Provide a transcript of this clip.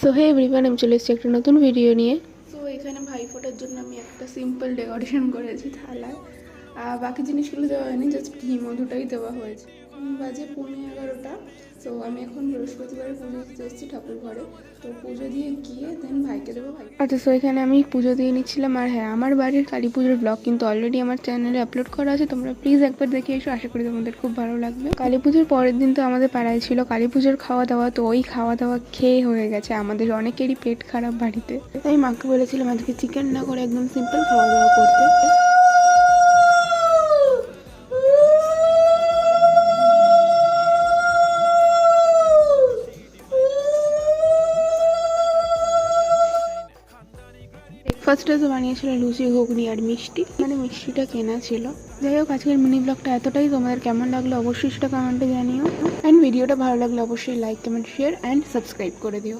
So hey everyone, আমি চলে এসেছি একটা নতুন ভিডিও নিয়ে। সো এখানে ভাইফোঁটার জন্য আমি একটা সিম্পল ডেকোরেশন করেছি থালায়, আর বাকি জিনিসগুলো দেওয়া হয়নি, জাস্ট ঘি মধুটাই দেওয়া হয়েছে। বাজে 11:15। সো আমি এখন বৃহস্পতিবারে পুজো দিতে এসেছি ঠাকুর ঘরে, তো পুজো দিয়ে গিয়ে দেন ভাইকে দেবো। আচ্ছা, সো এখানে আমি পুজো দিয়ে নিচ্ছিলাম। আর হ্যাঁ, আমার বাড়ির কালী পুজোর ব্লগ কিন্তু অলরেডি আমার চ্যানেলে আপলোড করা আছে, তোমরা প্লিজ একবার দেখে এসো, আশা করি তোমাদের খুব ভালো লাগবে। কালী পুজোর পরের দিন তো আমাদের পাড়ায় ছিল কালী পুজোর খাওয়া দাওয়া, তো ওই খাওয়া দাওয়া খেয়ে হয়ে গেছে আমাদের অনেকেরই পেট খারাপ বাড়িতে। তাই মাকে বলেছিলাম আজকে চিকেন না করে একদম সিম্পল খাওয়া দাওয়া করতে। ব্রেকফাস্টে তো বানিয়েছিল লুচি, ঘুগনি আর মিষ্টি, মানে মিষ্টিটা কেনা ছিল। যাই হোক, আজকের মিনি ব্লগটা এতটাই। তোমাদের কেমন লাগলো অবশ্যই সেটা কমেন্টে জানিও, অ্যান্ড ভিডিওটা ভালো লাগলে অবশ্যই like, comment, share and subscribe করে দিও।